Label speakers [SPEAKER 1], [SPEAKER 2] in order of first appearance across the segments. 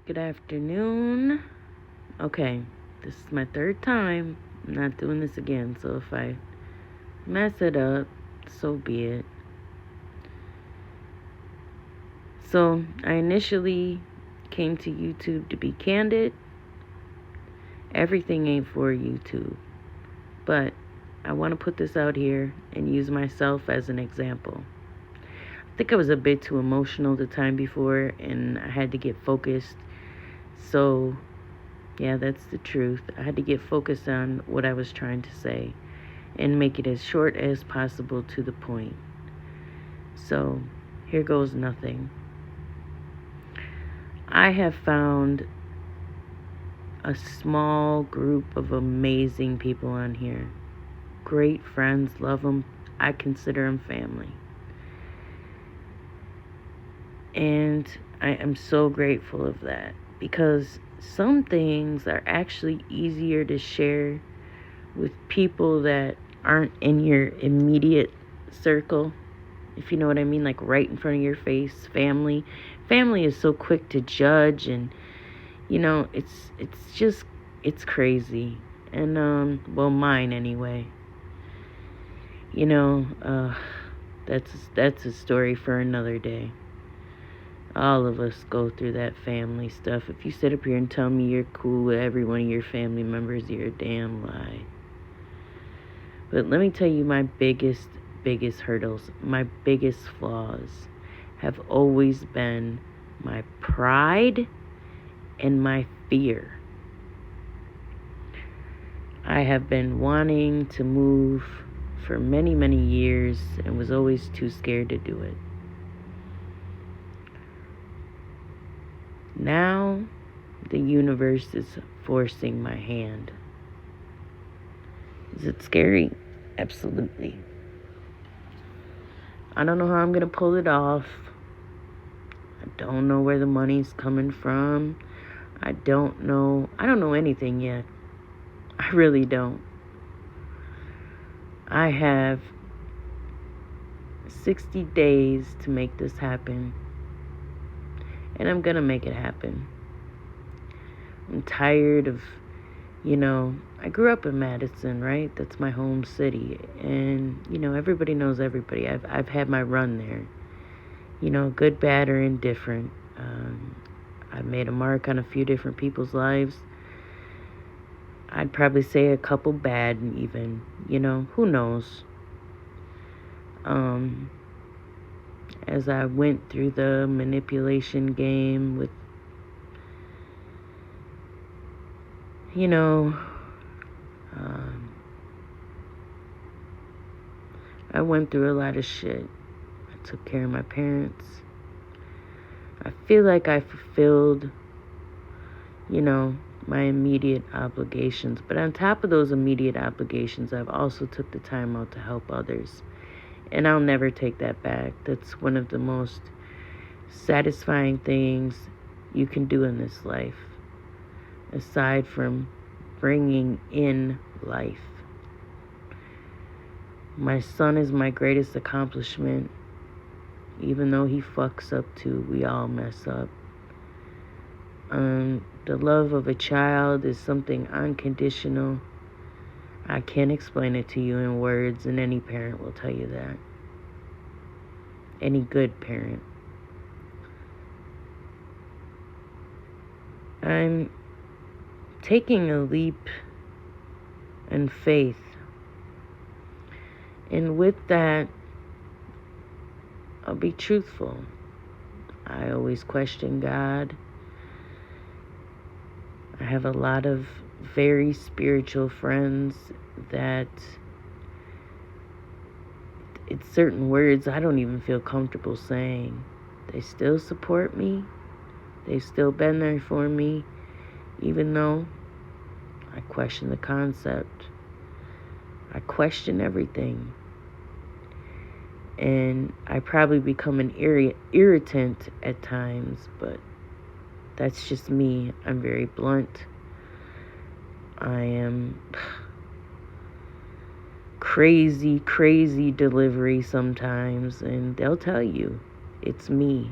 [SPEAKER 1] Good afternoon. Okay, this is my third time. I'm not doing this again, so if I mess it up, so be it. So, I initially came to YouTube to be candid. Everything ain't for YouTube. But I want to put this out here and use myself as an example. I think I was a bit too emotional the time before, and I had to get focused. So, yeah, that's the truth. I had to get focused on what I was trying to say and make it as short as possible to the point. So, here goes nothing. I have found a small group of amazing people on here. Great friends, love them. I consider them family. And I am so grateful of that because some things are actually easier to share with people that aren't in your immediate circle, if you know what I mean, like right in front of your face. Family is so quick to judge, and it's crazy. And well, mine anyway. That's a story for another day. All of us go through that family stuff. If you sit up here and tell me you're cool with every one of your family members, you're a damn lie. But let me tell you, my biggest hurdles, my biggest flaws have always been my pride and my fear. I have been wanting to move for many, many years and was always too scared to do it. Now, the universe is forcing my hand. Is it scary? Absolutely. I don't know how I'm going to pull it off. I don't know where the money's coming from. I don't know anything yet. I really don't. I have 60 days to make this happen. And I'm going to make it happen. I'm tired of, I grew up in Madison, right? That's my home city. And, everybody knows everybody. I've had my run there. Good, bad, or indifferent. I've made a mark on a few different people's lives. I'd probably say a couple bad even, who knows? As I went through the manipulation game with, I went through a lot of shit. I took care of my parents. I feel like I fulfilled, my immediate obligations. But on top of those immediate obligations, I've also took the time out to help others. And I'll never take that back. That's one of the most satisfying things you can do in this life, aside from bringing in life. My son is my greatest accomplishment. Even though he fucks up too, we all mess up. The love of a child is something unconditional. I can't explain it to you in words, and any parent will tell you that. Any good parent. I'm taking a leap in faith. And with that, I'll be truthful. I always question God. I have a lot of very spiritual friends that it's certain words I don't even feel comfortable saying. They still support me. They've still been there for me, even though I question the concept. I question everything. And I probably become an irritant at times, but that's just me. I'm very blunt. I am crazy delivery sometimes, and they'll tell you it's me.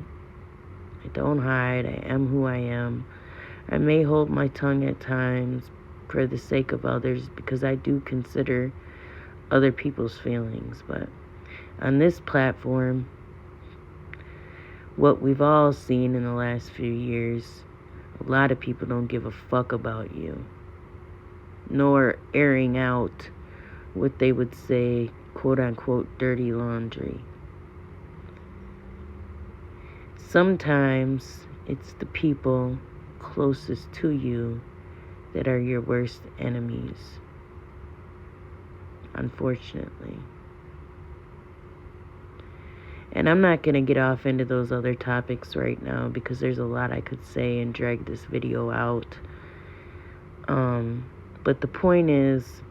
[SPEAKER 1] I don't hide. I am who I am. I may hold my tongue at times for the sake of others because I do consider other people's feelings. But on this platform, what we've all seen in the last few years, a lot of people don't give a fuck about you, nor airing out what they would say, quote unquote, dirty laundry. Sometimes it's the people closest to you that are your worst enemies, unfortunately. And I'm not going to get off into those other topics right now because there's a lot I could say and drag this video out. But the point is,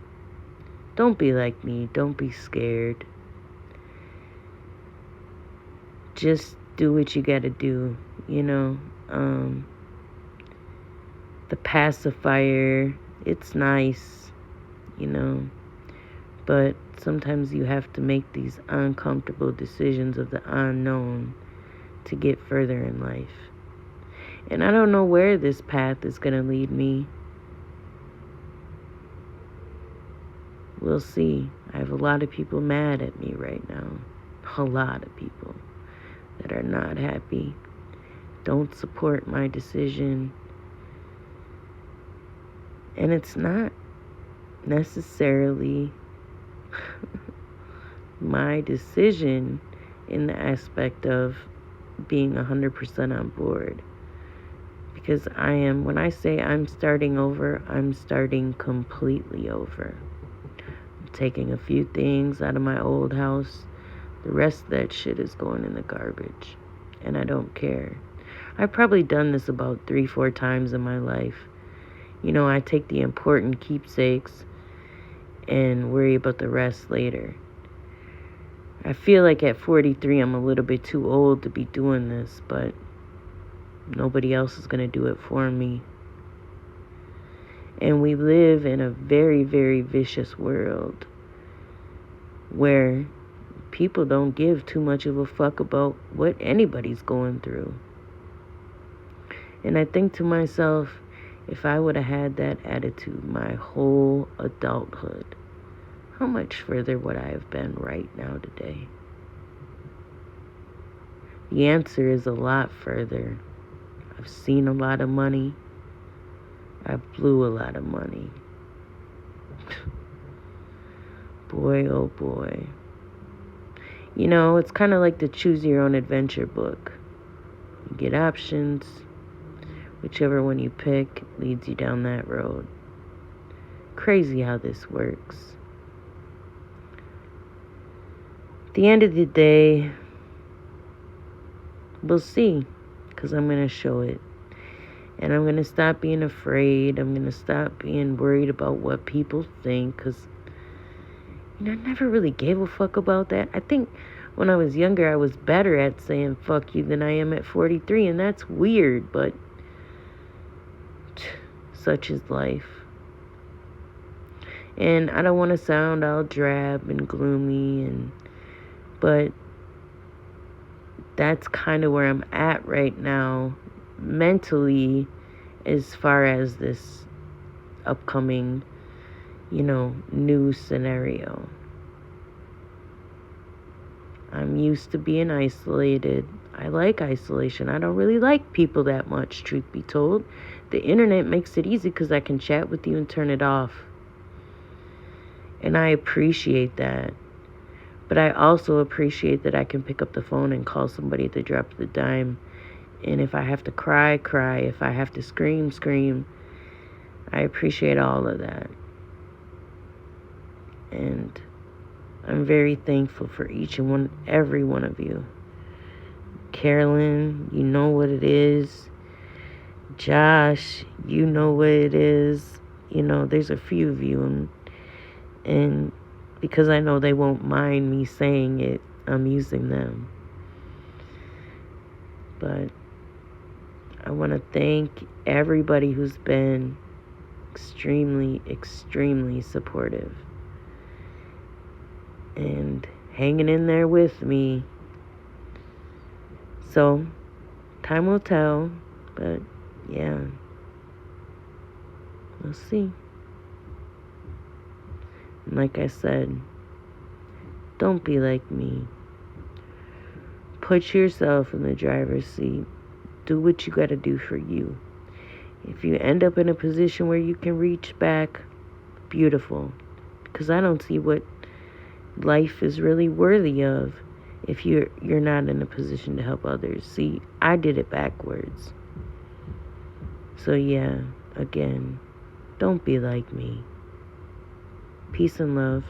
[SPEAKER 1] don't be like me. Don't be scared. Just do what you got to do, you know. The pacifier, it's nice, you know. But sometimes you have to make these uncomfortable decisions of the unknown to get further in life. And I don't know where this path is going to lead me. We'll see. I have a lot of people mad at me right now. A lot of people that are not happy, don't support my decision. And it's not necessarily my decision in the aspect of being 100% on board. Because when I say I'm starting over, I'm starting completely over. I'm taking a few things out of my old house. The rest of that shit is going in the garbage. And I don't care. I've probably done this about 3-4 times in my life. You know, I take the important keepsakes and worry about the rest later. I feel like at 43 I'm a little bit too old to be doing this, but nobody else is going to do it for me. And we live in a very, very vicious world where people don't give too much of a fuck about what anybody's going through. And I think to myself, if I would have had that attitude my whole adulthood, how much further would I have been right now today? The answer is a lot further. I've seen a lot of money. I blew a lot of money. Boy, oh boy. You know, it's kind of like the Choose Your Own Adventure book. You get options. Whichever one you pick leads you down that road. Crazy how this works. At the end of the day, we'll see. Because I'm going to show it. And I'm going to stop being afraid. I'm going to stop being worried about what people think. Because, I never really gave a fuck about that. I think when I was younger, I was better at saying fuck you than I am at 43. And that's weird, but such is life. And I don't want to sound all drab and gloomy, but that's kind of where I'm at right now mentally, as far as this upcoming, new scenario. I'm used to being isolated. I like isolation. I don't really like people that much, truth be told. The internet makes it easy because I can chat with you and turn it off. And I appreciate that. But I also appreciate that I can pick up the phone and call somebody at the drop of the dime. And if I have to cry, cry. If I have to scream, scream. I appreciate all of that. And I'm very thankful for every one of you. Carolyn, you know what it is. Josh, you know what it is. There's a few of you. And because I know they won't mind me saying it, I'm using them. But I want to thank everybody who's been extremely, extremely supportive. And hanging in there with me. So, time will tell. But, yeah. We'll see. And like I said, don't be like me. Put yourself in the driver's seat. Do what you got to do for you. If you end up in a position where you can reach back, beautiful. Because I don't see what life is really worthy of if you're not in a position to help others. See, I did it backwards. So yeah, again, don't be like me. Peace and love.